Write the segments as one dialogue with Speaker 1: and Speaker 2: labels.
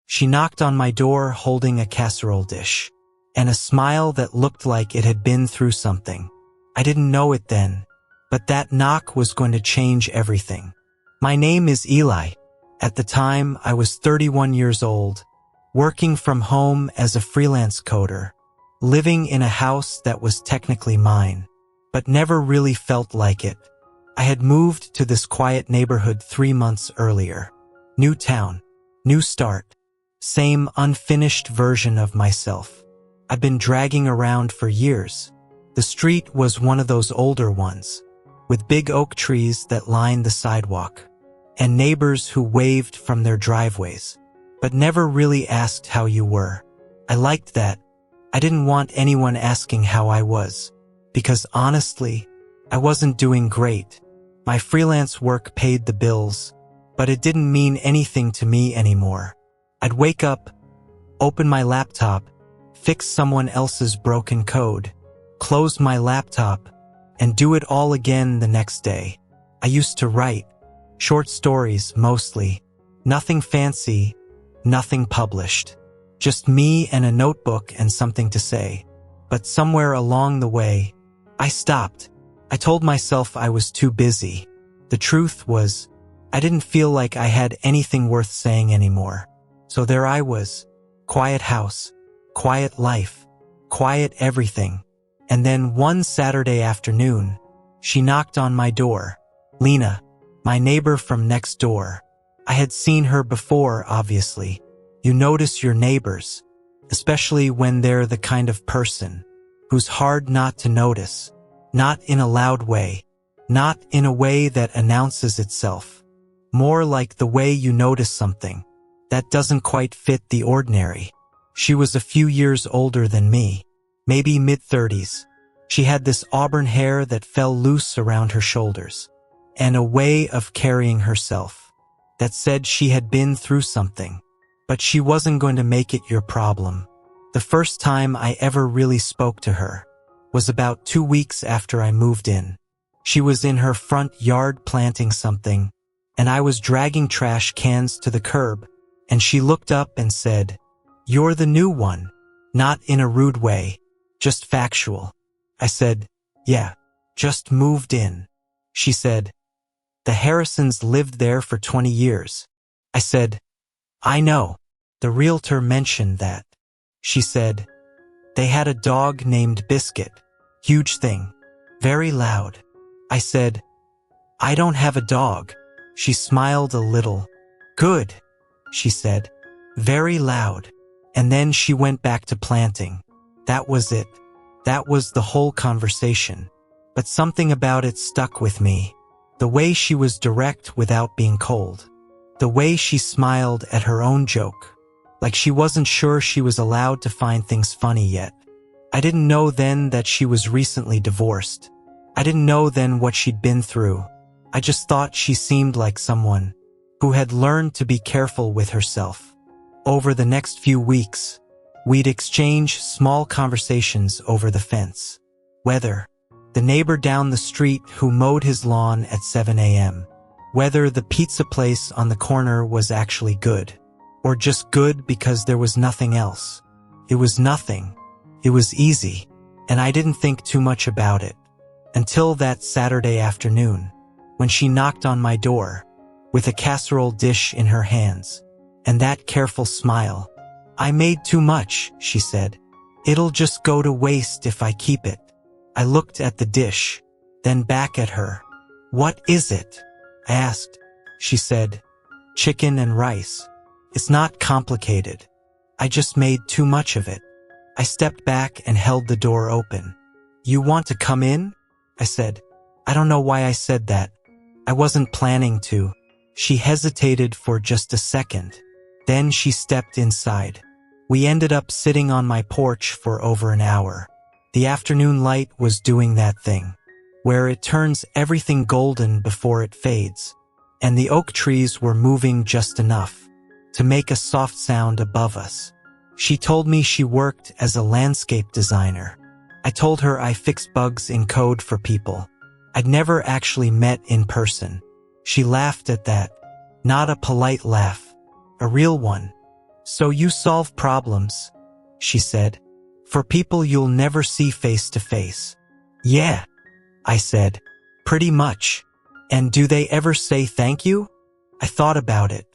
Speaker 1: She knocked on my door holding a casserole dish, and a smile that looked like it had been through something. I didn't know it then, but that knock was going to change everything. My name is Eli. At the time, I was 31 years old, working from home as a freelance coder, living in a house that was technically mine, but never really felt like it. I had moved to this quiet neighborhood 3 months earlier. New town, new start, same unfinished version of myself. I've been dragging around for years. The street was one of those older ones, with big oak trees that lined the sidewalk, and neighbors who waved from their driveways, but never really asked how you were. I liked that. I didn't want anyone asking how I was, because honestly, I wasn't doing great. My freelance work paid the bills, but it didn't mean anything to me anymore. I'd wake up, open my laptop, fix someone else's broken code, close my laptop, and do it all again the next day. I used to write short stories mostly, nothing fancy, nothing published. Just me and a notebook and something to say. But somewhere along the way, I stopped. I told myself I was too busy. The truth was, I didn't feel like I had anything worth saying anymore. So there I was, quiet house, quiet life, quiet everything. And then one Saturday afternoon, she knocked on my door. Lena, my neighbor from next door. I had seen her before, obviously. You notice your neighbors, especially when they're the kind of person who's hard not to notice, not in a loud way, not in a way that announces itself, more like the way you notice something that doesn't quite fit the ordinary. She was a few years older than me, maybe mid-30s. She had this auburn hair that fell loose around her shoulders, and a way of carrying herself that said she had been through something. But she wasn't going to make it your problem. The first time I ever really spoke to her was about 2 weeks after I moved in. She was in her front yard planting something, and I was dragging trash cans to the curb, and she looked up and said, "You're the new one," not in a rude way, just factual. I said, "Yeah, just moved in." She said, "The Harrisons lived there for 20 years. I said, "I know. The realtor mentioned that." She said, "They had a dog named Biscuit. Huge thing. Very loud." I said, "I don't have a dog." She smiled a little. "Good," she said. "Very loud." And then she went back to planting. That was it. That was the whole conversation. But something about it stuck with me. The way she was direct without being cold. The way she smiled at her own joke, like she wasn't sure she was allowed to find things funny yet. I didn't know then that she was recently divorced. I didn't know then what she'd been through. I just thought she seemed like someone who had learned to be careful with herself. Over the next few weeks, we'd exchange small conversations over the fence. Weather, the neighbor down the street who mowed his lawn at 7 a.m., whether the pizza place on the corner was actually good, or just good because there was nothing else. It was nothing. It was easy, and I didn't think too much about it, until that Saturday afternoon, when she knocked on my door, with a casserole dish in her hands, and that careful smile. "I made too much," she said. "It'll just go to waste if I keep it." I looked at the dish, then back at her. "What is it?" I asked. She said, "Chicken and rice. It's not complicated. I just made too much of it." I stepped back and held the door open. "You want to come in?" I said. I don't know why I said that. I wasn't planning to. She hesitated for just a second. Then she stepped inside. We ended up sitting on my porch for over an hour. The afternoon light was doing that thing, where it turns everything golden before it fades, and the oak trees were moving just enough to make a soft sound above us. She told me she worked as a landscape designer. I told her I fixed bugs in code for people I'd never actually met in person. She laughed at that, not a polite laugh, a real one. So you solve problems, she said, for people you'll never see face to face. Yeah, I said, pretty much. And do they ever say thank you? I thought about it.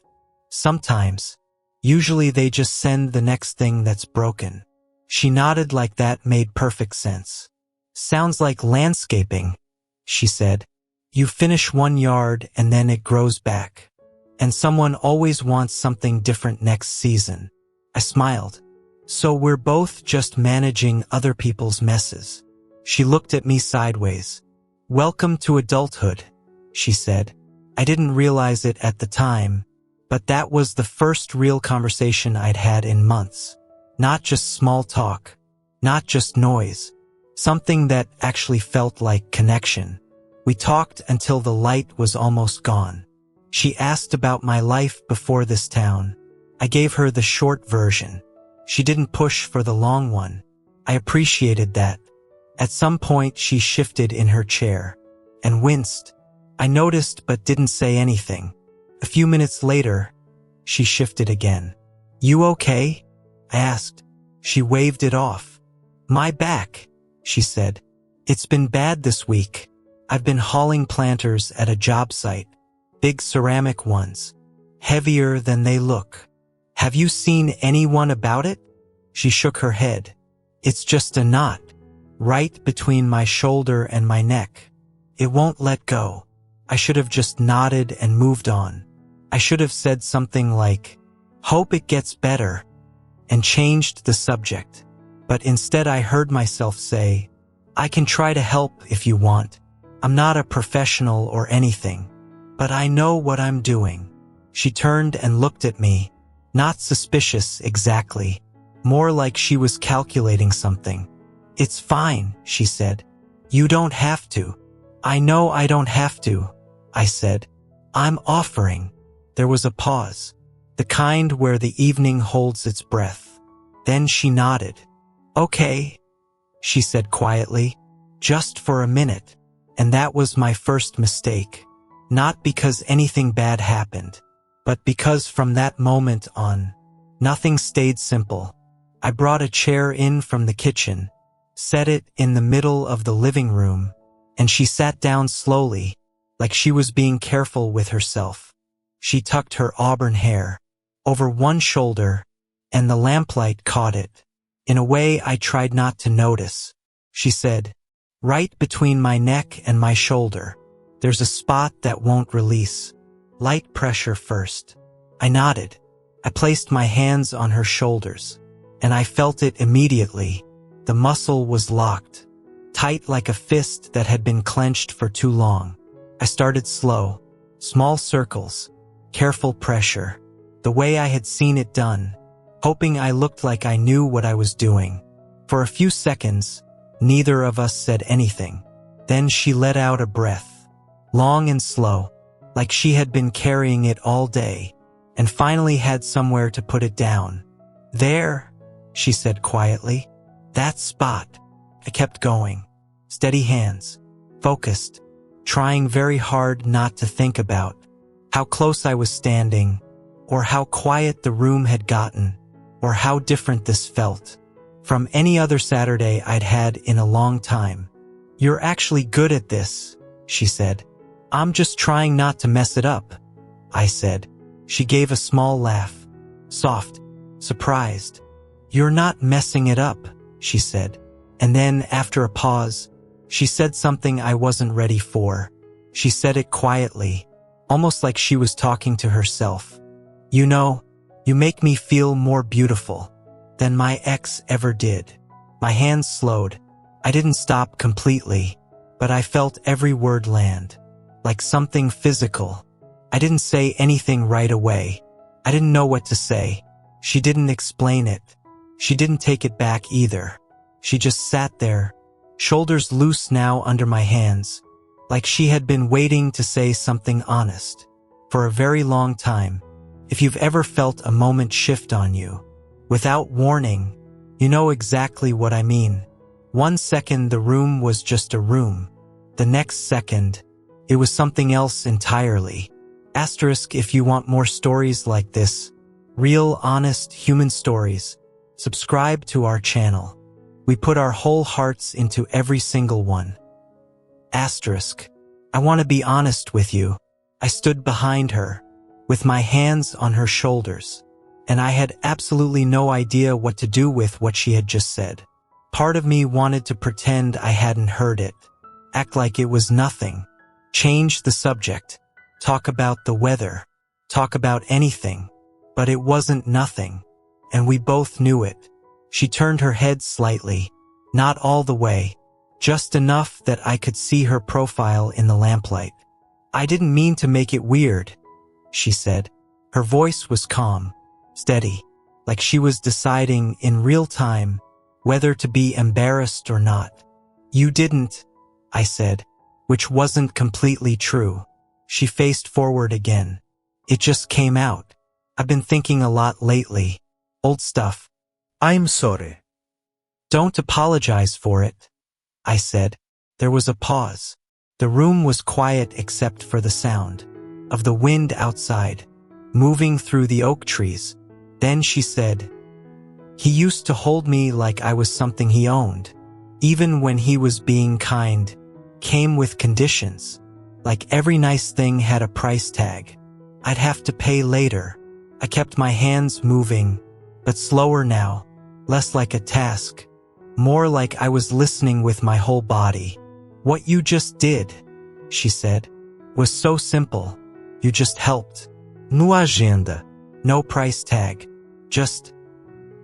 Speaker 1: Sometimes. Usually they just send the next thing that's broken. She nodded like that made perfect sense. Sounds like landscaping, she said. You finish one yard and then it grows back. And someone always wants something different next season. I smiled. So we're both just managing other people's messes. She looked at me sideways. Welcome to adulthood, she said. I didn't realize it at the time, but that was the first real conversation I'd had in months. Not just small talk, not just noise, something that actually felt like connection. We talked until the light was almost gone. She asked about my life before this town. I gave her the short version. She didn't push for the long one. I appreciated that. At some point she shifted in her chair and winced. I noticed but didn't say anything. A few minutes later, she shifted again. You okay? I asked. She waved it off. My back, she said. It's been bad this week. I've been hauling planters at a job site. Big ceramic ones. Heavier than they look. Have you seen anyone about it? She shook her head. It's just a knot, right between my shoulder and my neck. It won't let go. I should have just nodded and moved on. I should have said something like, hope it gets better, and changed the subject. But instead I heard myself say, I can try to help if you want. I'm not a professional or anything, but I know what I'm doing. She turned and looked at me, not suspicious exactly, more like she was calculating something. It's fine, she said. You don't have to. I know I don't have to, I said. I'm offering. There was a pause, the kind where the evening holds its breath. Then she nodded. Okay, she said quietly, just for a minute. And that was my first mistake. Not because anything bad happened, but because from that moment on, nothing stayed simple. I brought a chair in from the kitchen, set it in the middle of the living room, and she sat down slowly, like she was being careful with herself. She tucked her auburn hair over one shoulder, and the lamplight caught it. In a way I tried not to notice. She said, right between my neck and my shoulder, there's a spot that won't release. Light pressure first. I nodded. I placed my hands on her shoulders, and I felt it immediately. The muscle was locked, tight like a fist that had been clenched for too long. I started slow, small circles, careful pressure, the way I had seen it done, hoping I looked like I knew what I was doing. For a few seconds, neither of us said anything. Then she let out a breath, long and slow, like she had been carrying it all day, and finally had somewhere to put it down. There, she said quietly. That spot. I kept going. Steady hands. Focused. Trying very hard not to think about how close I was standing, or how quiet the room had gotten, or how different this felt from any other Saturday I'd had in a long time. You're actually good at this, she said. I'm just trying not to mess it up, I said. She gave a small laugh. Soft. Surprised. You're not messing it up, she said. And then, after a pause, she said something I wasn't ready for. She said it quietly, almost like she was talking to herself. You know, you make me feel more beautiful than my ex ever did. My hands slowed. I didn't stop completely, but I felt every word land, like something physical. I didn't say anything right away. I didn't know what to say. She didn't explain it. She didn't take it back either. She just sat there, shoulders loose now under my hands, like she had been waiting to say something honest for a very long time. If you've ever felt a moment shift on you, without warning, you know exactly what I mean. 1 second the room was just a room. The next second, it was something else entirely. Asterisk if you want more stories like this, Real, honest, human stories. Subscribe to our channel. We put our whole hearts into every single one. Asterisk. I want to be honest with you. I stood behind her, with my hands on her shoulders, and I had absolutely no idea what to do with what she had just said. Part of me wanted to pretend I hadn't heard it, act like it was nothing, change the subject, talk about the weather, talk about anything, but it wasn't nothing, and we both knew it. She turned her head slightly, not all the way, just enough that I could see her profile in the lamplight. I didn't mean to make it weird, she said. Her voice was calm, steady, like she was deciding in real time whether to be embarrassed or not. You didn't, I said, which wasn't completely true. She faced forward again. It just came out. I've been thinking a lot lately. Old stuff.
Speaker 2: I'm sorry.
Speaker 1: Don't apologize for it, I said. There was a pause. The room was quiet except for the sound of the wind outside, moving through the oak trees. Then she said, he used to hold me like I was something he owned. Even when he was being kind, came with conditions. Like every nice thing had a price tag. I'd have to pay later. I kept my hands moving, but slower now, less like a task, more like I was listening with my whole body. What you just did, she said, was so simple. You just helped.
Speaker 2: No agenda.
Speaker 1: No price tag. Just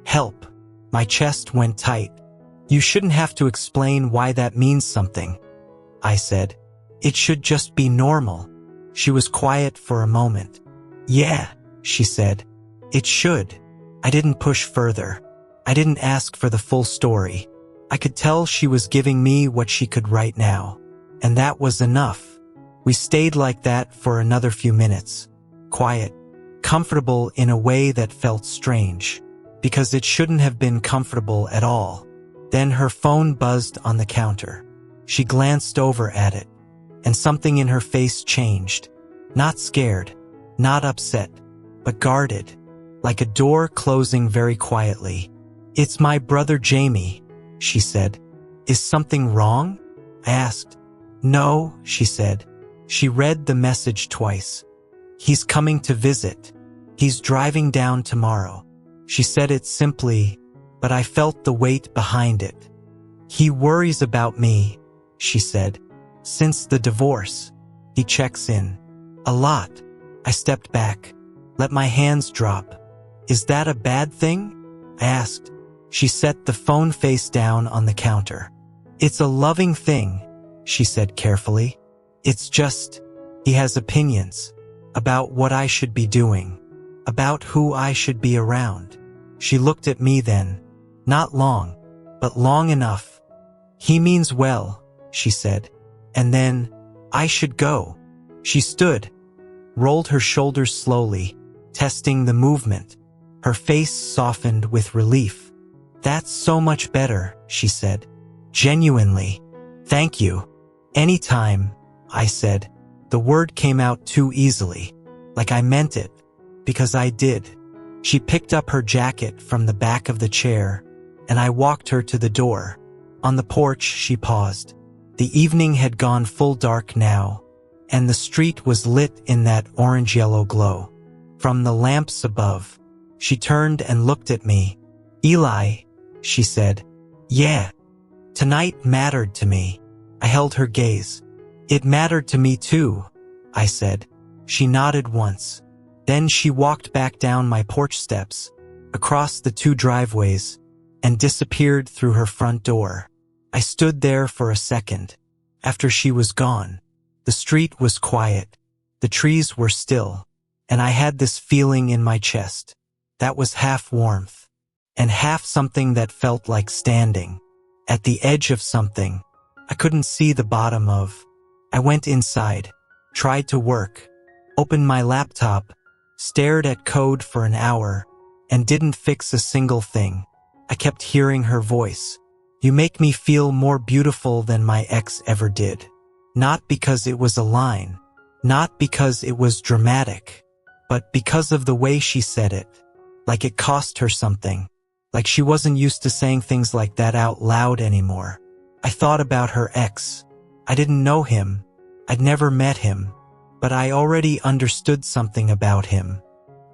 Speaker 1: help. My chest went tight. You shouldn't have to explain why that means something, I said. It should just be normal. She was quiet for a moment. Yeah, she said. It should. I didn't push further. I didn't ask for the full story. I could tell she was giving me what she could right now. And that was enough. We stayed like that for another few minutes. Quiet. Comfortable in a way that felt strange. Because it shouldn't have been comfortable at all. Then her phone buzzed on the counter. She glanced over at it. And something in her face changed. Not scared. Not upset. But guarded. Like a door closing very quietly. It's my brother Jamie, she said. Is something wrong? I asked. No, she said. She read the message twice. He's coming to visit. He's driving down tomorrow. She said it simply, but I felt the weight behind it. He worries about me, she said. Since the divorce, he checks in. A lot. I stepped back, let my hands drop. Is that a bad thing? I asked. She set the phone face down on the counter. It's a loving thing, she said carefully. It's just, he has opinions about what I should be doing, about who I should be around. She looked at me then, not long, but long enough. He means well, she said. And then, I should go. She stood, rolled her shoulders slowly, testing the movement. Her face softened with relief. That's so much better, she said. Genuinely. Thank you. Anytime, I said. The word came out too easily, like I meant it, because I did. She picked up her jacket from the back of the chair, and I walked her to the door. On the porch, she paused. The evening had gone full dark now, and the street was lit in that orange-yellow glow. From the lamps above, she turned and looked at me. Eli, she said. Yeah. Tonight mattered to me. I held her gaze. It mattered to me too, I said. She nodded once. Then she walked back down my porch steps, across the 2 driveways, and disappeared through her front door. I stood there for a second. After she was gone, the street was quiet, the trees were still, and I had this feeling in my chest that was half warmth, and half something that felt like standing at the edge of something I couldn't see the bottom of. I went inside, tried to work, opened my laptop, stared at code for an hour, and didn't fix a single thing. I kept hearing her voice. You make me feel more beautiful than my ex ever did. Not because it was a line, not because it was dramatic, but because of the way she said it. like it cost her something, like she wasn't used to saying things like that out loud anymore. I thought about her ex. I didn't know him. I'd never met him, but I already understood something about him.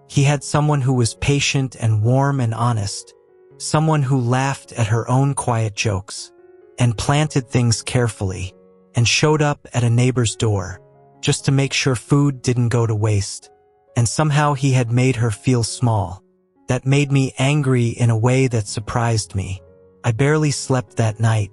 Speaker 1: He had someone who was patient and warm and honest, someone who laughed at her own quiet jokes, and planted things carefully, and showed up at a neighbor's door, just to make sure food didn't go to waste. And somehow he had made her feel small. That made me angry in a way that surprised me. I barely slept that night.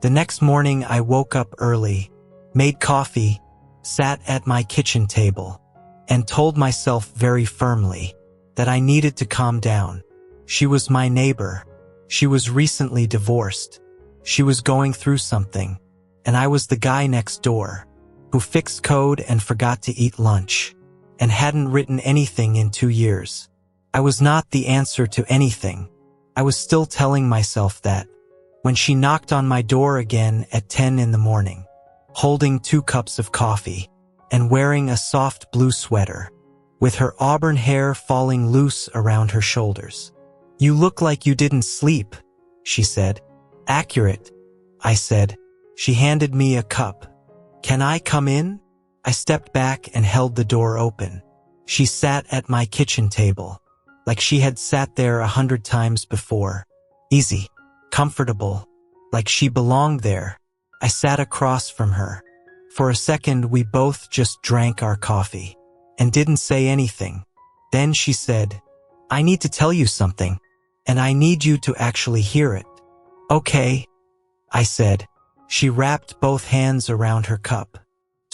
Speaker 1: The next morning I woke up early, made coffee, sat at my kitchen table, and told myself very firmly that I needed to calm down. She was my neighbor. She was recently divorced. She was going through something, and I was the guy next door who fixed code and forgot to eat lunch and hadn't written anything in 2 years. I was not the answer to anything. I was still telling myself that when she knocked on my door again at 10 in the morning, holding 2 cups of coffee and wearing a soft blue sweater, with her auburn hair falling loose around her shoulders. "You look like you didn't sleep," she said. "Accurate," I said. She handed me a cup. "Can I come in?" I stepped back and held the door open. She sat at my kitchen table, like she had sat there 100 times before. Easy, comfortable, like she belonged there. I sat across from her. For a second, we both just drank our coffee and didn't say anything. Then she said, "I need to tell you something, and I need you to actually hear it." "Okay," I said. She wrapped both hands around her cup,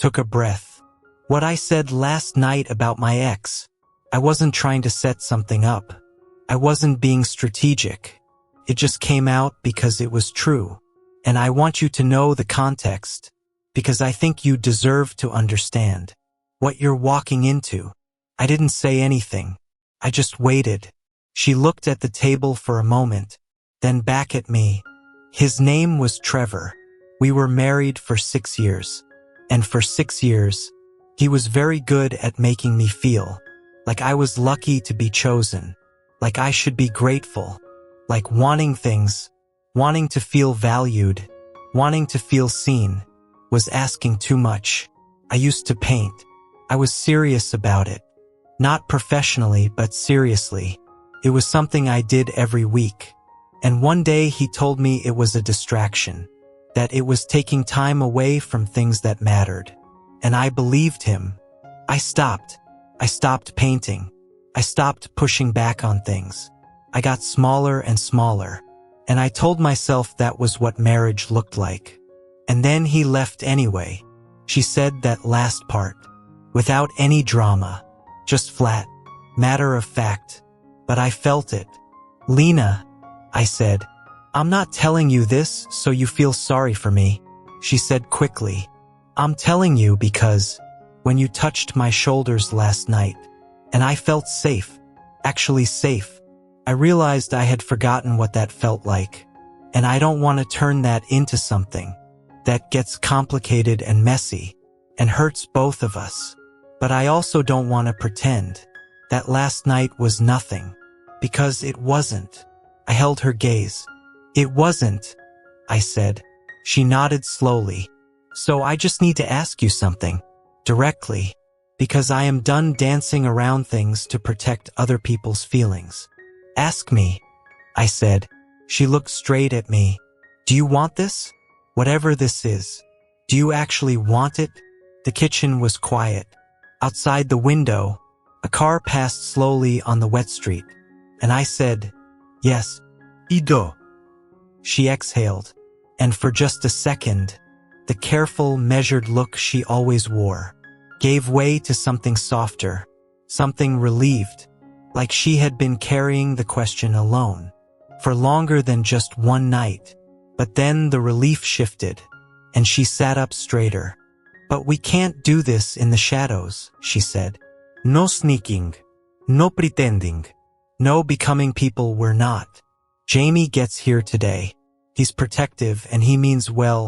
Speaker 1: took a breath. "What I said last night about my ex, I wasn't trying to set something up. I wasn't being strategic. It just came out because it was true. And I want you to know the context, because I think you deserve to understand what you're walking into." I didn't say anything. I just waited. She looked at the table for a moment, then back at me. His name was Trevor. We were married for 6 years. And for 6 years, he was very good at making me feel like I was lucky to be chosen, like I should be grateful, like wanting things, wanting to feel valued, wanting to feel seen, was asking too much. I used to paint. I was serious about it. Not professionally, but seriously. It was something I did every week. And one day he told me it was a distraction, that it was taking time away from things that mattered. And I believed him. I stopped. I stopped painting. I stopped pushing back on things. I got smaller and smaller. And I told myself that was what marriage looked like. And then he left anyway. She said that last part, without any drama, just flat, matter of fact. But I felt it. "Lena," I said, "I'm not telling you this so you feel sorry for me," she said quickly. "I'm telling you because when you touched my shoulders last night, and I felt safe, actually safe, I realized I had forgotten what that felt like. And I don't want to turn that into something that gets complicated and messy and hurts both of us. But I also don't want to pretend that last night was nothing, because it wasn't." I held her gaze. "It wasn't," I said. She nodded slowly. "So I just need to ask you something, directly, because I am done dancing around things to protect other people's feelings." "Ask me," I said. She looked straight at me. "Do you want this? Whatever this is. Do you actually want it?" The kitchen was quiet. Outside the window, a car passed slowly on the wet street, and I said, "Yes."
Speaker 2: Ido.
Speaker 1: She exhaled, and for just a second, the careful, measured look she always wore gave way to something softer, something relieved, like she had been carrying the question alone for longer than just one night. But then the relief shifted, and she sat up straighter. "But we can't do this in the shadows," she said. "No sneaking, no pretending, no becoming people we're not. Jamie gets here today. He's protective and he means well,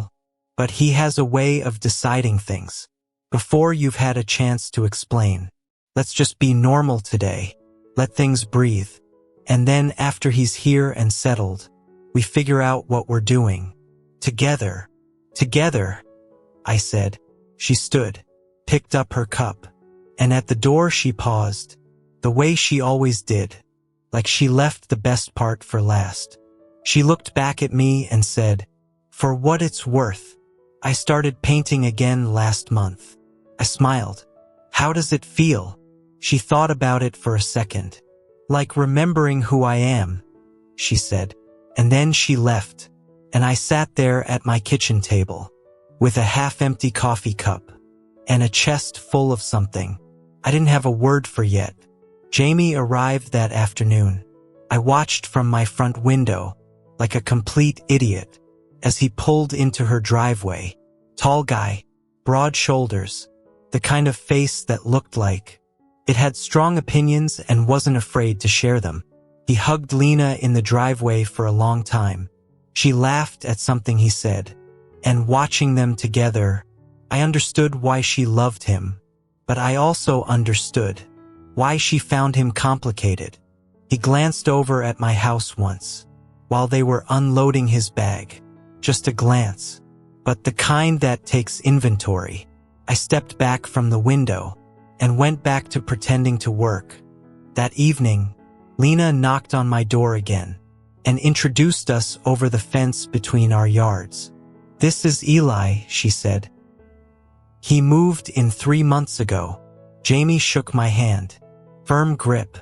Speaker 1: but he has a way of deciding things before you've had a chance to explain. Let's just be normal today. Let things breathe." And then after he's here and settled, we figure out what we're doing. Together. Together, I said. She stood, picked up her cup, and at the door she paused, the way she always did, like she left the best part for last. She looked back at me and said, "For what it's worth, I started painting again last month." I smiled. "How does it feel?" She thought about it for a second. "Like remembering who I am," she said. And then she left, and I sat there at my kitchen table, with a half-empty coffee cup, and a chest full of something I didn't have a word for yet. Jamie arrived that afternoon. I watched from my front window, like a complete idiot, as he pulled into her driveway. Tall guy, broad shoulders, the kind of face that looked like it had strong opinions and wasn't afraid to share them. He hugged Lena in the driveway for a long time. She laughed at something he said, and watching them together, I understood why she loved him, but I also understood why she found him complicated. He glanced over at my house once, while they were unloading his bag. Just a glance, but the kind that takes inventory. I stepped back from the window and went back to pretending to work. That evening, Lena knocked on my door again and introduced us over the fence between our yards. "This is Eli," she said. "He moved in 3 months ago." Jamie shook my hand. Firm grip,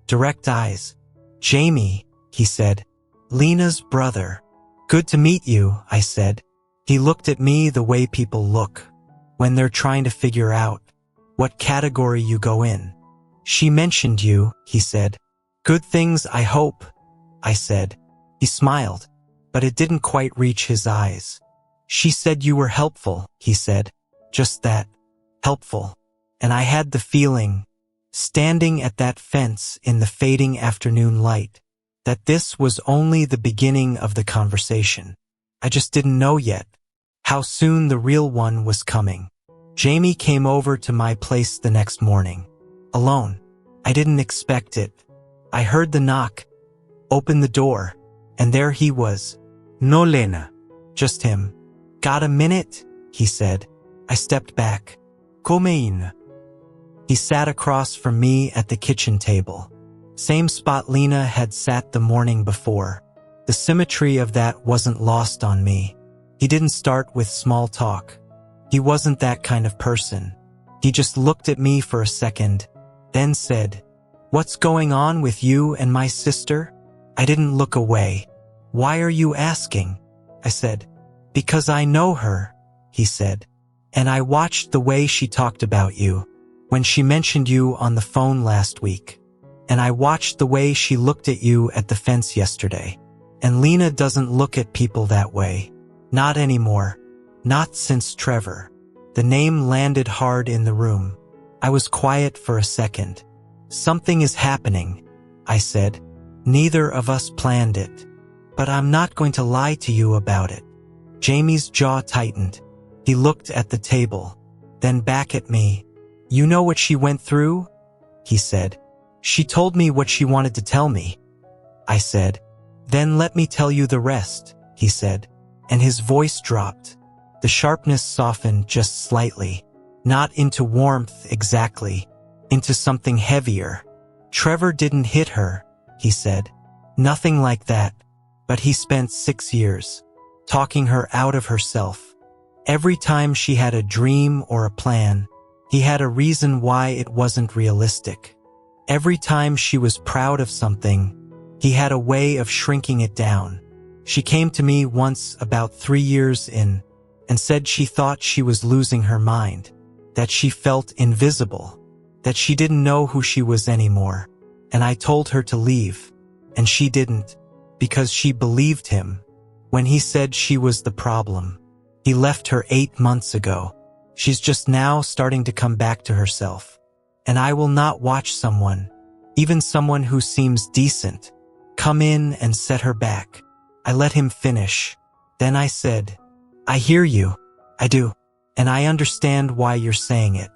Speaker 1: direct eyes. "Jamie," he said. "Lena's brother." "Good to meet you," I said. He looked at me the way people look when they're trying to figure out what category you go in. "She mentioned you," he said. "Good things, I hope," I said. He smiled, but it didn't quite reach his eyes. "She said you were helpful," he said. Just that, helpful. And I had the feeling, standing at that fence in the fading afternoon light, that this was only the beginning of the conversation. I just didn't know yet how soon the real one was coming. Jamie came over to my place the next morning, alone. I didn't expect it. I heard the knock, opened the door, and there he was.
Speaker 2: No, Lena.
Speaker 1: Just him. "Got a minute?" he said. I stepped back.
Speaker 2: Come in.
Speaker 1: He sat across from me at the kitchen table. Same spot Lena had sat the morning before. The symmetry of that wasn't lost on me. He didn't start with small talk. He wasn't that kind of person. He just looked at me for a second, then said, "What's going on with you and my sister?" I didn't look away. "Why are you asking?" I said. "Because I know her," he said. "And I watched the way she talked about you when she mentioned you on the phone last week. And I watched the way she looked at you at the fence yesterday. And Lena doesn't look at people that way. Not anymore. Not since Trevor." The name landed hard in the room. I was quiet for a second. "Something is happening," I said. "Neither of us planned it. But I'm not going to lie to you about it." Jamie's jaw tightened. He looked at the table, then back at me. "You know what she went through?" he said. "She told me what she wanted to tell me," I said. "Then let me tell you the rest," he said, and his voice dropped. The sharpness softened just slightly, not into warmth exactly, into something heavier. "Trevor didn't hit her," he said. "Nothing like that, but he spent 6 years talking her out of herself. Every time she had a dream or a plan, he had a reason why it wasn't realistic. Every time she was proud of something, he had a way of shrinking it down. She came to me once about 3 years in and said she thought she was losing her mind, that she felt invisible, that she didn't know who she was anymore. And I told her to leave, and she didn't, because she believed him when he said she was the problem. He left her 8 months ago. She's just now starting to come back to herself. And I will not watch someone, even someone who seems decent, come in and set her back." I let him finish. Then I said, "I hear you. I do. And I understand why you're saying it.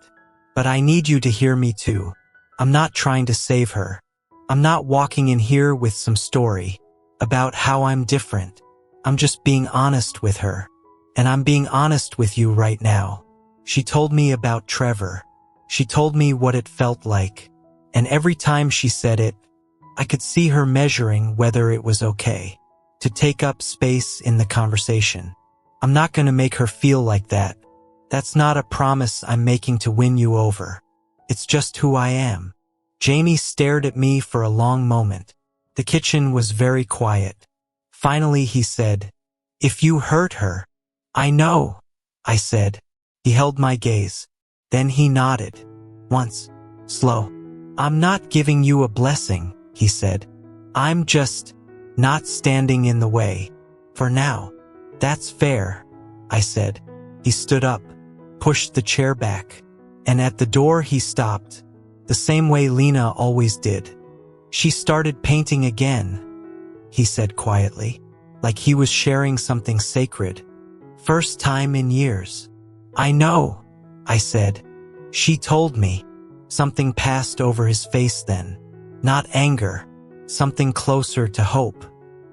Speaker 1: But I need you to hear me too. I'm not trying to save her. I'm not walking in here with some story about how I'm different. I'm just being honest with her. And I'm being honest with you right now. She told me about Trevor. She told me what it felt like. And every time she said it, I could see her measuring whether it was okay to take up space in the conversation. I'm not going to make her feel like that. That's not a promise I'm making to win you over. It's just who I am. Jamie stared at me for a long moment. The kitchen was very quiet. Finally, he said, "If you hurt her." "I know," I said. He held my gaze. Then he nodded. Once. Slow. "I'm not giving you a blessing," he said. "I'm just not standing in the way. For now." "That's fair," I said. He stood up, pushed the chair back, and at the door he stopped, the same way Lena always did. "She started painting again," he said quietly, like he was sharing something sacred. "First time in years." "I know," I said. "She told me." Something passed over his face then. Not anger, something closer to hope.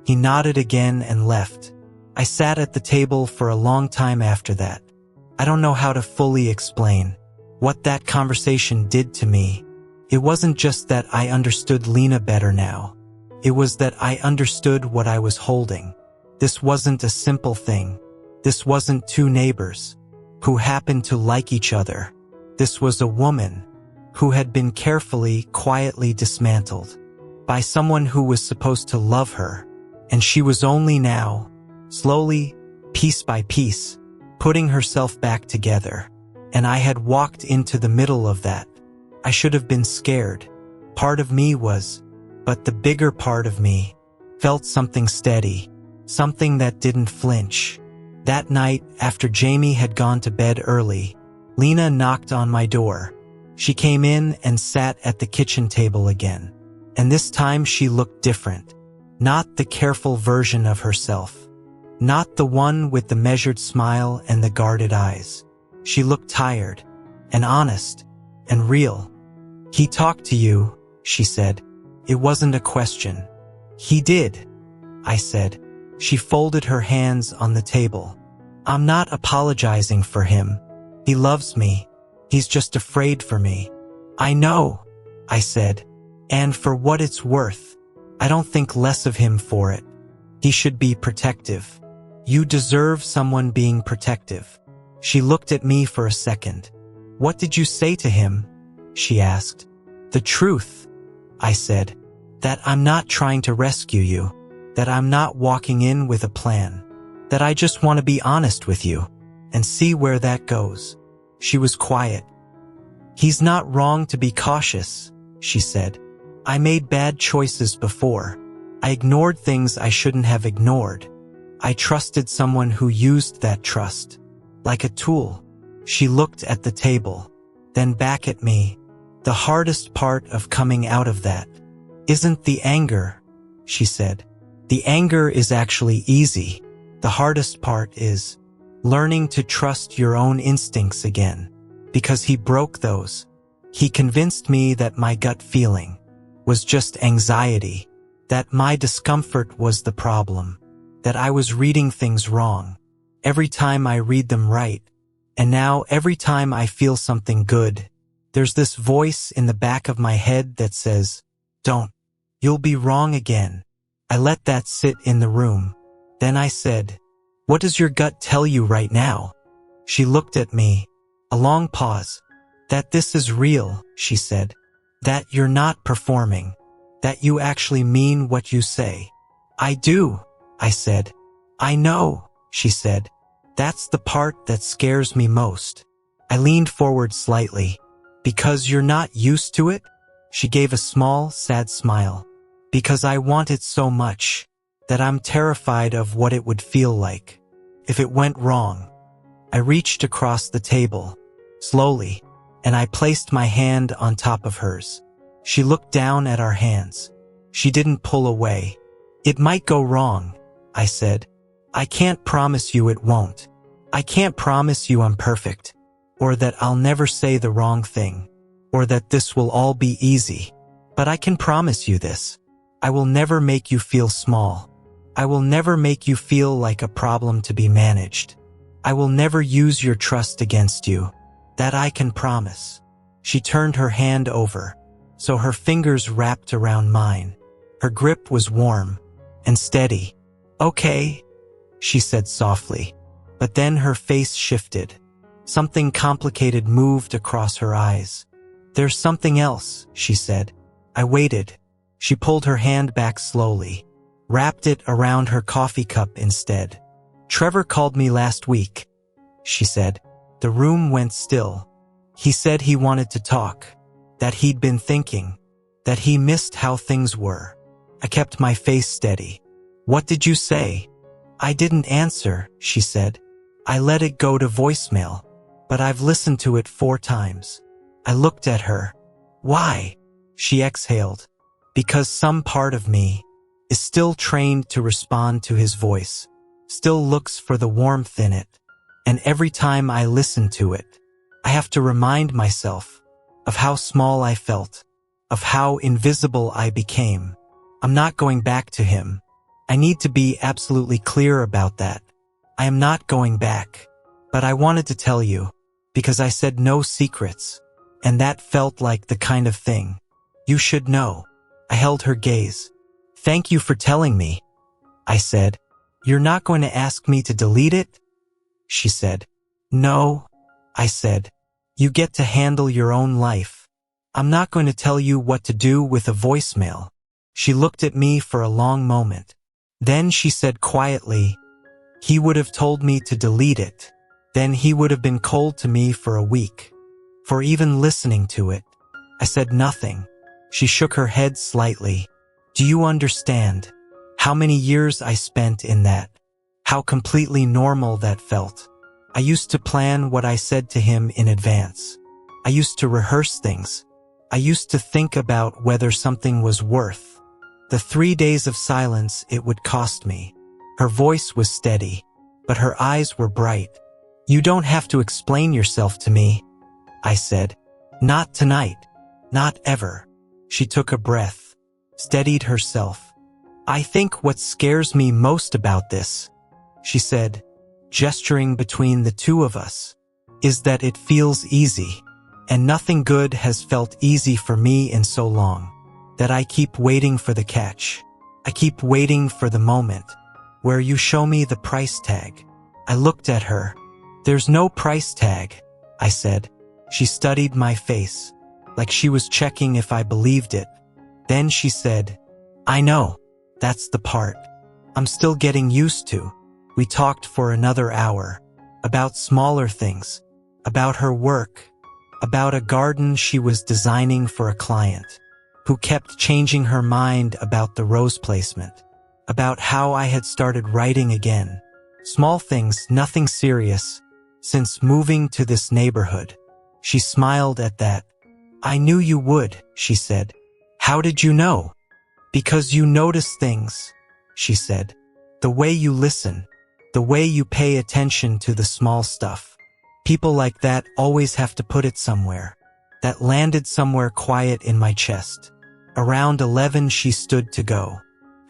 Speaker 1: He nodded again and left. I sat at the table for a long time after that. I don't know how to fully explain what that conversation did to me. It wasn't just that I understood Lena better now. It was that I understood what I was holding. This wasn't a simple thing. This wasn't two neighbors who happened to like each other. This was a woman who had been carefully, quietly dismantled by someone who was supposed to love her, and she was only now, slowly, piece by piece, putting herself back together. And I had walked into the middle of that. I should have been scared. Part of me was, but the bigger part of me felt something steady, something that didn't flinch. That night, after Jamie had gone to bed early, Lena knocked on my door. She came in and sat at the kitchen table again. And this time she looked different. Not the careful version of herself. Not the one with the measured smile and the guarded eyes. She looked tired, and honest, and real. "He talked to you," she said. It wasn't a question. "He did," I said. She folded her hands on the table. "I'm not apologizing for him. He loves me. He's just afraid for me." "I know," I said. "And for what it's worth, I don't think less of him for it. He should be protective. You deserve someone being protective." She looked at me for a second. "What did you say to him?" she asked. "The truth," I said. "That I'm not trying to rescue you. That I'm not walking in with a plan. That I just want to be honest with you and see where that goes." She was quiet. "He's not wrong to be cautious," she said. "I made bad choices before. I ignored things I shouldn't have ignored. I trusted someone who used that trust like a tool." She looked at the table, then back at me. "The hardest part of coming out of that isn't the anger," she said. "The anger is actually easy. The hardest part is learning to trust your own instincts again, because he broke those. He convinced me that my gut feeling was just anxiety, that my discomfort was the problem, that I was reading things wrong every time I read them right. And now every time I feel something good, there's this voice in the back of my head that says, 'Don't. You'll be wrong again.'" I let that sit in the room. Then I said, "What does your gut tell you right now?" She looked at me. A long pause. "That this is real," she said. "That you're not performing. That you actually mean what you say." "I do," I said. "I know," she said. "That's the part that scares me most." I leaned forward slightly. "Because you're not used to it?" She gave a small, sad smile. "Because I want it so much that I'm terrified of what it would feel like if it went wrong." I reached across the table, slowly, and I placed my hand on top of hers. She looked down at our hands. She didn't pull away. "It might go wrong," I said. "I can't promise you it won't. I can't promise you I'm perfect, or that I'll never say the wrong thing, or that this will all be easy. But I can promise you this. I will never make you feel small. I will never make you feel like a problem to be managed. I will never use your trust against you. That I can promise." She turned her hand over, so her fingers wrapped around mine. Her grip was warm and steady. "Okay," she said softly, but then her face shifted. Something complicated moved across her eyes. "There's something else," she said. I waited. She pulled her hand back slowly, wrapped it around her coffee cup instead. "Trevor called me last week," she said. The room went still. "He said he wanted to talk, that he'd been thinking, that he missed how things were." I kept my face steady. "What did you say?" "I didn't answer," she said. "I let it go to voicemail, but I've listened to it 4 times. I looked at her. "Why?" She exhaled. "Because some part of me is still trained to respond to his voice, still looks for the warmth in it. And every time I listen to it, I have to remind myself of how small I felt, of how invisible I became. I'm not going back to him. I need to be absolutely clear about that. I am not going back. But I wanted to tell you, because I said no secrets, and that felt like the kind of thing you should know." I held her gaze. "Thank you for telling me," I said. "You're not going to ask me to delete it?" She said. "No," I said. "You get to handle your own life. I'm not going to tell you what to do with a voicemail." She looked at me for a long moment. Then she said quietly, "He would have told me to delete it. Then he would have been cold to me for a week. For even listening to it." I said nothing. She shook her head slightly. "Do you understand how many years I spent in that? How completely normal that felt? I used to plan what I said to him in advance. I used to rehearse things. I used to think about whether something was worth the 3 days of silence it would cost me." Her voice was steady, but her eyes were bright. "You don't have to explain yourself to me," I said. "Not tonight. Not ever." She took a breath, steadied herself. "I think what scares me most about this," she said, gesturing between the two of us, "is that it feels easy, and nothing good has felt easy for me in so long, that I keep waiting for the catch. I keep waiting for the moment where you show me the price tag." I looked at her. "There's no price tag," I said. She studied my face, like she was checking if I believed it. Then she said, "I know. That's the part I'm still getting used to." We talked for another hour, about smaller things, about her work, about a garden she was designing for a client, who kept changing her mind about the rose placement, about how I had started writing again. Small things, nothing serious, since moving to this neighborhood. She smiled at that. "I knew you would," she said. "How did you know?" "Because you notice things," she said. "The way you listen, the way you pay attention to the small stuff. People like that always have to put it somewhere." That landed somewhere quiet in my chest. Around 11 she stood to go.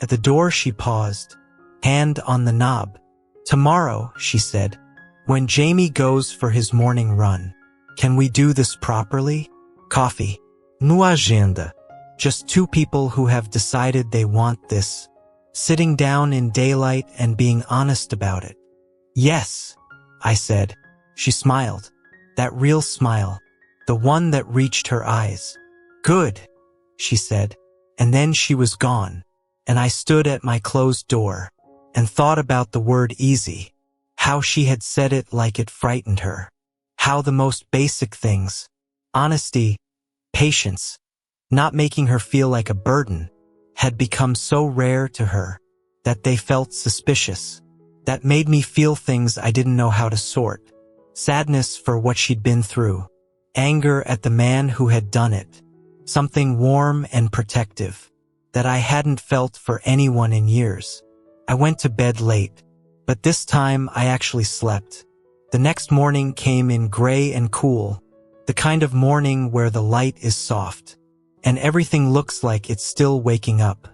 Speaker 1: At the door she paused, hand on the knob. "Tomorrow," she said, "when Jamie goes for his morning run, can we do this properly? Coffee. No agenda. Just 2 people who have decided they want this. Sitting down in daylight and being honest about it." "Yes," I said. She smiled. That real smile. The one that reached her eyes. "Good," she said. And then she was gone. And I stood at my closed door and thought about the word easy. How she had said it like it frightened her. How the most basic things, honesty, patience, not making her feel like a burden, had become so rare to her that they felt suspicious. That made me feel things I didn't know how to sort. Sadness for what she'd been through. Anger at the man who had done it. Something warm and protective that I hadn't felt for anyone in years. I went to bed late, but this time I actually slept. The next morning came in gray and cool, the kind of morning where the light is soft, and everything looks like it's still waking up.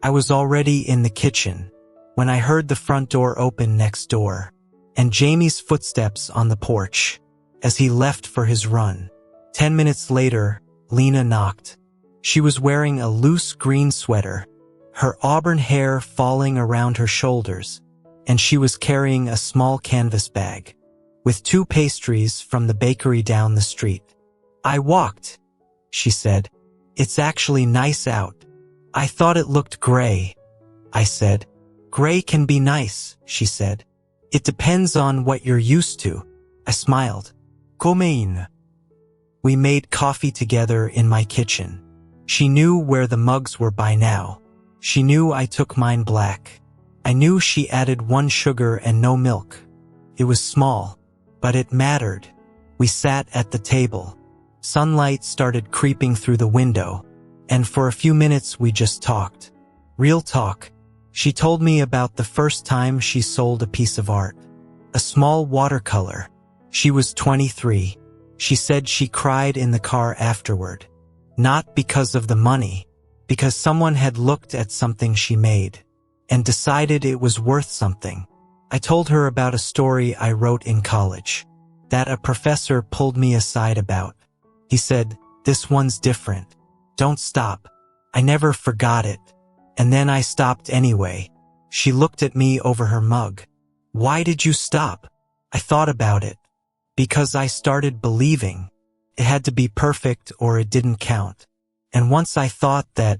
Speaker 1: I was already in the kitchen when I heard the front door open next door, and Jamie's footsteps on the porch as he left for his run. 10 minutes later, Lena knocked. She was wearing a loose green sweater, her auburn hair falling around her shoulders, and she was carrying a small canvas bag with 2 pastries from the bakery down the street. "I walked," she said. "It's actually nice out." "I thought it looked gray," I said. "Gray can be nice," she said. "It depends on what you're used to." I smiled.
Speaker 2: Come in.
Speaker 1: We made coffee together in my kitchen. She knew where the mugs were by now. She knew I took mine black. I knew she added 1 sugar and no milk. It was small, but it mattered. We sat at the table. Sunlight started creeping through the window, and for a few minutes we just talked. Real talk. She told me about the first time she sold a piece of art. A small watercolor. She was 23. She said she cried in the car afterward. Not because of the money, because someone had looked at something she made and decided it was worth something. I told her about a story I wrote in college that a professor pulled me aside about. He said, "This one's different. Don't stop." I never forgot it. And then I stopped anyway. She looked at me over her mug. "Why did you stop?" I thought about it. Because I started believing it had to be perfect or it didn't count. And once I thought that,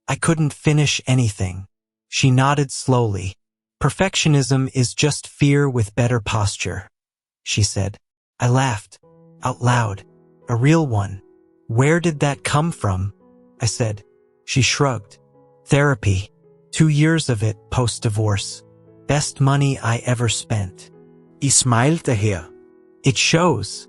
Speaker 1: I couldn't finish anything. She nodded slowly. "Perfectionism is just fear with better posture," she said. I laughed. Out loud. "A real one. Where did that come from?" I said. She shrugged. "Therapy. 2 years of it post-divorce. Best money I ever spent."
Speaker 2: He smiled daher.
Speaker 1: "It shows,"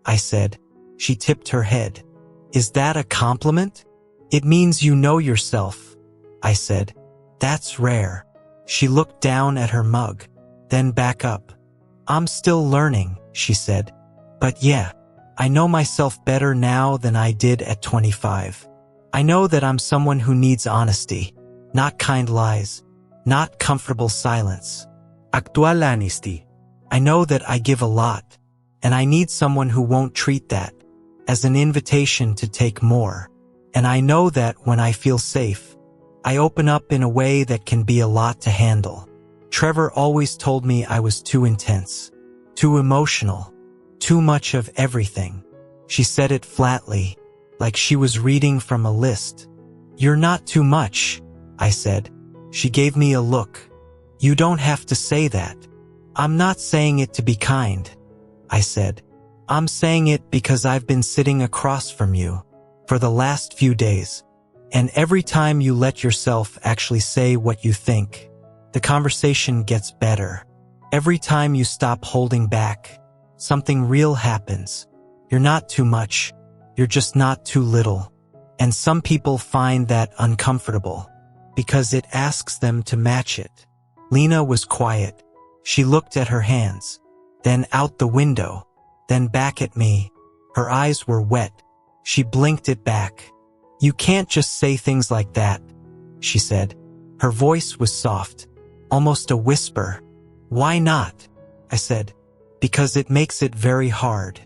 Speaker 1: I said. She tipped her head. "Is that a compliment?" "It means you know yourself," I said. "That's rare." She looked down at her mug, then back up. "I'm still learning," she said. "But yeah, I know myself better now than I did at 25. I know that I'm someone who needs honesty, not kind lies, not comfortable silence.
Speaker 2: Actual honesty.
Speaker 1: I know that I give a lot, and I need someone who won't treat that as an invitation to take more. And I know that when I feel safe, I open up in a way that can be a lot to handle. Trevor always told me I was too intense, too emotional, too much of everything. She said it flatly, like she was reading from a list. "You're not too much," I said. She gave me a look. "You don't have to say that." "I'm not saying it to be kind," I said. "I'm saying it because I've been sitting across from you for the last few days. And every time you let yourself actually say what you think, the conversation gets better. Every time you stop holding back, something real happens. You're not too much. You're just not too little. And some people find that uncomfortable because it asks them to match it." Lena was quiet. She looked at her hands, then out the window, then back at me. Her eyes were wet. She blinked it back. "You can't just say things like that," she said. Her voice was soft, almost a whisper. "Why not?" I said. "Because it makes it very hard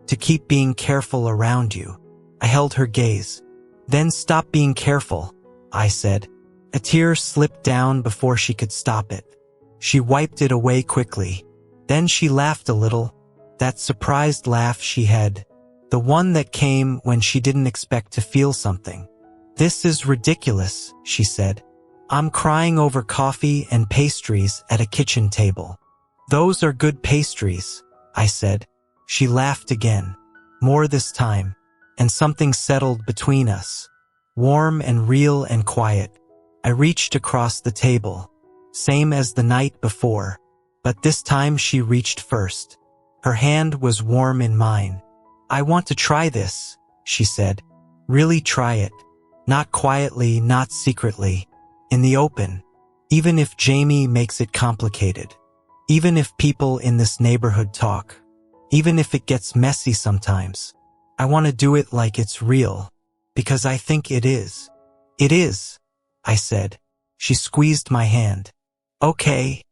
Speaker 1: to keep being careful around you." I held her gaze. "Then stop being careful," I said. A tear slipped down before she could stop it. She wiped it away quickly. Then she laughed a little, that surprised laugh she had, the one that came when she didn't expect to feel something. "This is ridiculous," she said. "I'm crying over coffee and pastries at a kitchen table." "Those are good pastries," I said. She laughed again, more this time, and something settled between us, warm and real and quiet. I reached across the table, same as the night before, but this time she reached first. Her hand was warm in mine. "I want to try this," she said. "Really try it. Not quietly, not secretly. In the open. Even if Jamie makes it complicated. Even if people in this neighborhood talk. Even if it gets messy sometimes. I want to do it like it's real. Because I think it is. It is, I said. She squeezed my hand. Okay,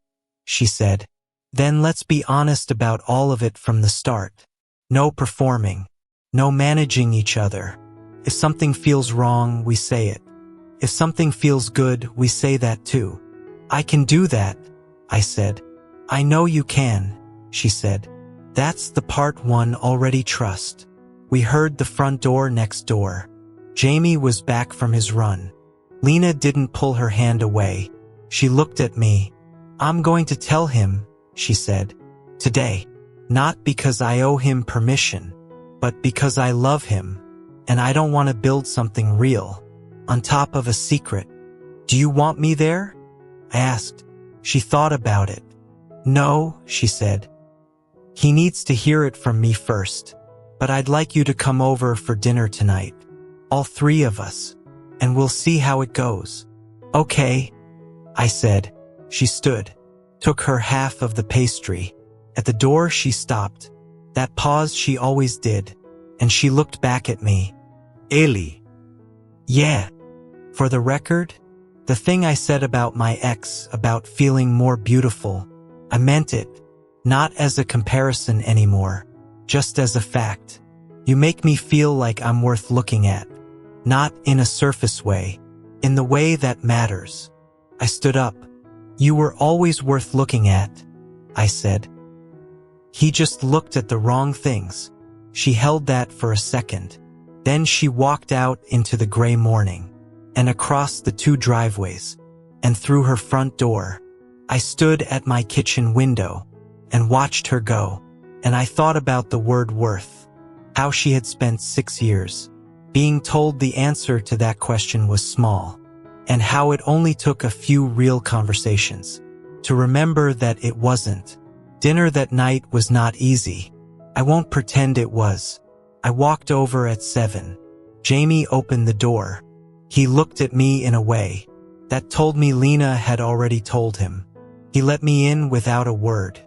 Speaker 1: she said. Then let's be honest about all of it from the start. No performing. No managing each other. If something feels wrong, we say it. If something feels good, we say that too. I can do that, I said. I know you can, she said. That's the part one already trust. We heard the front door next door. Jamie was back from his run. Lena didn't pull her hand away. She looked at me. I'm going to tell him, she said. Today. Not because I owe him permission, but because I love him, and I don't want to build something real on top of a secret. Do you want me there? I asked. She thought about it. No, she said. He needs to hear it from me first, but I'd like you to come over for dinner tonight. All three of us, and we'll see how it goes. Okay, I said. She stood, took her half of the pastry. At the door she stopped, that pause she always did, and she looked back at me. Ellie. Yeah. For the record, the thing I said about my ex, about feeling more beautiful, I meant it, not as a comparison anymore, just as a fact. You make me feel like I'm worth looking at, not in a surface way, in the way that matters. I stood up. You were always worth looking at, I said. He just looked at the wrong things. She held that for a second. Then she walked out into the gray morning, and across the 2 driveways, and through her front door. I stood at my kitchen window, and watched her go, and I thought about the word worth, how she had spent 6 years, being told the answer to that question was small, and how it only took a few real conversations to remember that it wasn't. Dinner that night was not easy. I won't pretend it was. I walked over at 7. Jamie opened the door. He looked at me in a way that told me Lena had already told him. He let me in without a word.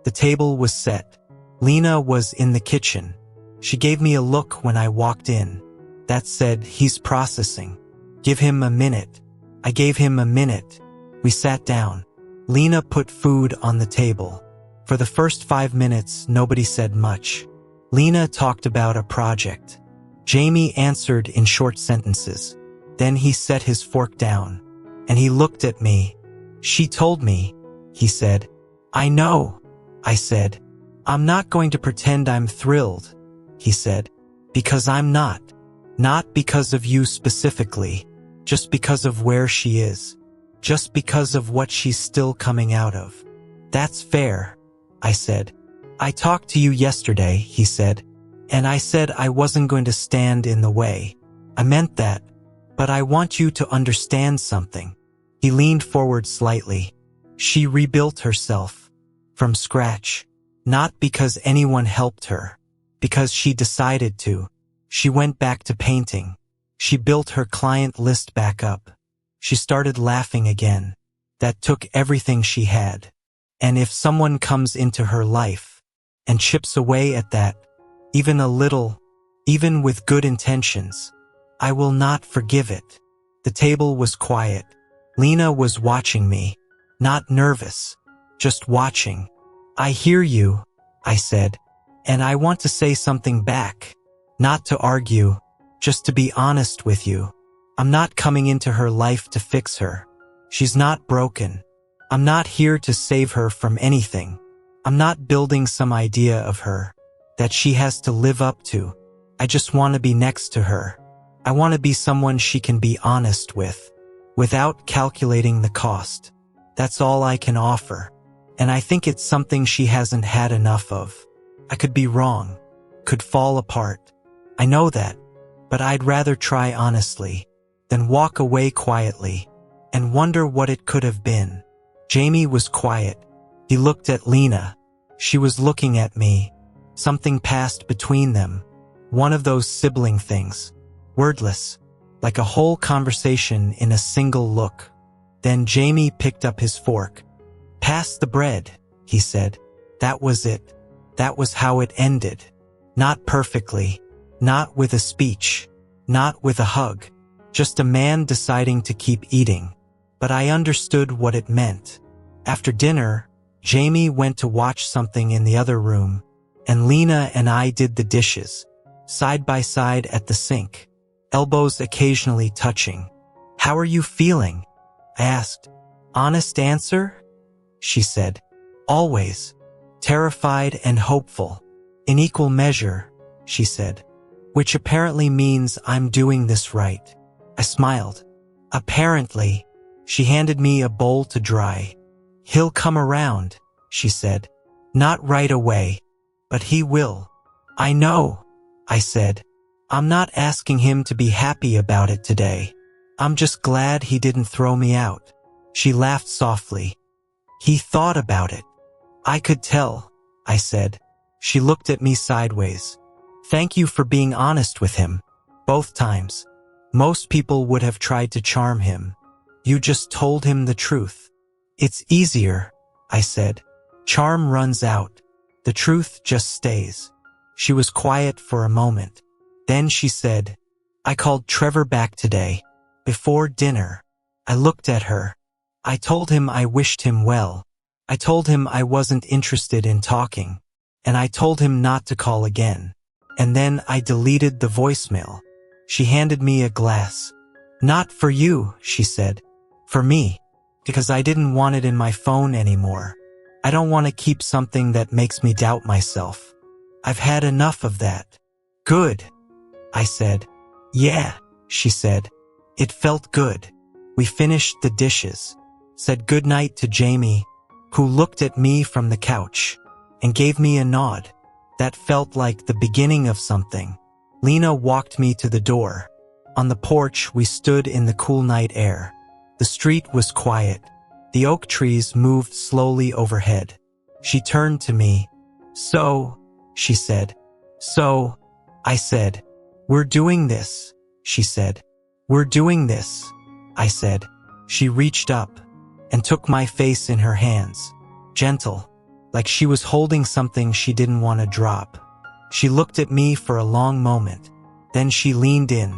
Speaker 1: The table was set. Lena was in the kitchen. She gave me a look when I walked in. That said, he's processing. Give him a minute. I gave him a minute. We sat down. Lena put food on the table. For the first 5 minutes, nobody said much. Lena talked about a project. Jamie answered in short sentences. Then he set his fork down, and he looked at me. She told me, he said. I know, I said. I'm not going to pretend I'm thrilled, he said. Because I'm not. Not because of you specifically, just because of where she is. Just because of what she's still coming out of. That's fair, I said. I talked to you yesterday, he said, and I said I wasn't going to stand in the way. I meant that, but I want you to understand something. He leaned forward slightly. She rebuilt herself from scratch, not because anyone helped her, because she decided to. She went back to painting. She built her client list back up. She started laughing again. That took everything she had. And if someone comes into her life and chips away at that, even a little, even with good intentions, I will not forgive it. The table was quiet. Lena was watching me, not nervous, just watching. I hear you, I said, and I want to say something back, not to argue, just to be honest with you. I'm not coming into her life to fix her. She's not broken. I'm not here to save her from anything. I'm not building some idea of her that she has to live up to. I just want to be next to her. I want to be someone she can be honest with, without calculating the cost. That's all I can offer. And I think it's something she hasn't had enough of. I could be wrong, could fall apart. I know that, but I'd rather try honestly than walk away quietly and wonder what it could have been. Jamie was quiet. He looked at Lena. She was looking at me. Something passed between them. One of those sibling things. Wordless. Like a whole conversation in a single look. Then Jamie picked up his fork. Pass the bread, he said. That was it. That was how it ended. Not perfectly. Not with a speech. not with a hug, just a man deciding to keep eating. But I understood what it meant. After dinner, Jamie went to watch something in the other room, and Lena and I did the dishes, side by side at the sink, elbows occasionally touching. "How are you feeling?" I asked. "Honest answer?" she said. "Always. Terrified and hopeful. In equal measure," she said. "Which apparently means I'm doing this right." I smiled. "Apparently." She handed me a bowl to dry. "He'll come around," she said. "Not right away, but he will." "I know," I said. "I'm not asking him to be happy about it today. I'm just glad he didn't throw me out." She laughed softly. "He thought about it." "I could tell," I said. She looked at me sideways. "Thank you for being honest with him. Both times. Most people would have tried to charm him. You just told him the truth." "It's easier," I said. "Charm runs out. The truth just stays." She was quiet for a moment. Then she said, "I called Trevor back today. Before dinner." I looked at her. I told him I wished him well. I told him I wasn't interested in talking. And I told him not to call again. And then I deleted the voicemail. She handed me a glass. "Not for you," she said. "For me. Because I didn't want it in my phone anymore. I don't want to keep something that makes me doubt myself. I've had enough of that." "Good," I said. "Yeah," she said. It felt good. We finished the dishes, said goodnight to Jamie, who looked at me from the couch, and gave me a nod. That felt like the beginning of something. Lena walked me to the door. On the porch, we stood in the cool night air. The street was quiet. The oak trees moved slowly overhead. She turned to me. "So," she said. "So," I said. "We're doing this," she said. "We're doing this," I said. She reached up and took my face in her hands, gentle, like she was holding something she didn't want to drop. She looked at me for a long moment. Then she leaned in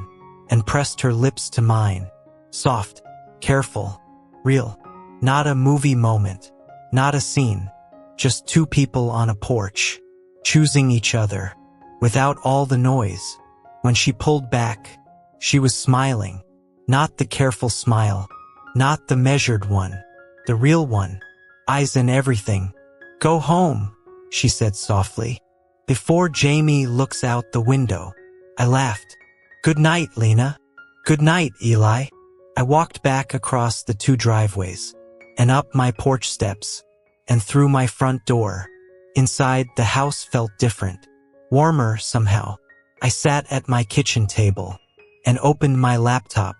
Speaker 1: and pressed her lips to mine. Soft, careful, real. Not a movie moment, not a scene. Just two people on a porch, choosing each other, without all the noise. When she pulled back, she was smiling. Not the careful smile, not the measured one, the real one. Eyes and everything. "Go home," she said softly, before Jamie looks out the window. I laughed. "Good night, Lena." "Good night, Eli." I walked back across the two driveways, and up my porch steps, and through my front door. Inside, the house felt different, warmer somehow. I sat at my kitchen table, and opened my laptop,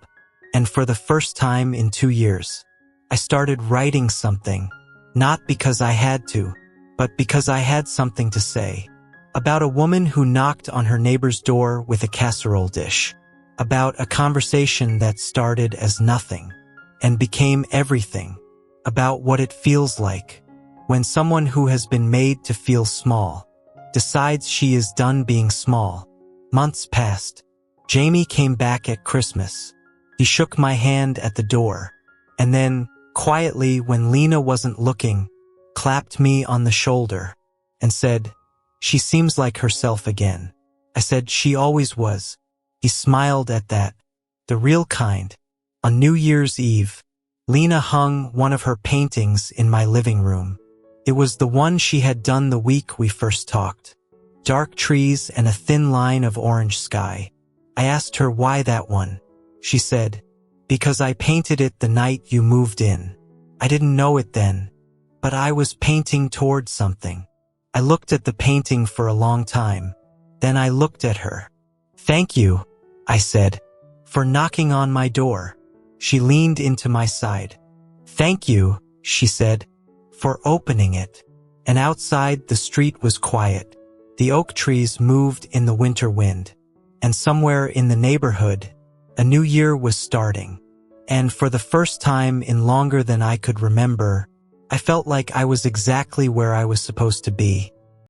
Speaker 1: and for the first time in 2 years, I started writing something, not because I had to, but because I had something to say. About a woman who knocked on her neighbor's door with a casserole dish. About a conversation that started as nothing and became everything. About what it feels like when someone who has been made to feel small decides she is done being small. Months passed. Jamie came back at Christmas. He shook my hand at the door, and then, quietly when Lena wasn't looking, clapped me on the shoulder and said, "She seems like herself again." I said, "She always was." He smiled at that, the real kind. On New Year's Eve, Lena hung one of her paintings in my living room. It was the one she had done the week we first talked. Dark trees and a thin line of orange sky. I asked her why that one. She said, "Because I painted it the night you moved in." I didn't know it then, but I was painting towards something. I looked at the painting for a long time. Then I looked at her. "Thank you," I said, "for knocking on my door." She leaned into my side. "Thank you," she said, "for opening it." And outside the street was quiet. The oak trees moved in the winter wind. And somewhere in the neighborhood, a new year was starting. And for the first time in longer than I could remember, I felt like I was exactly where I was supposed to be.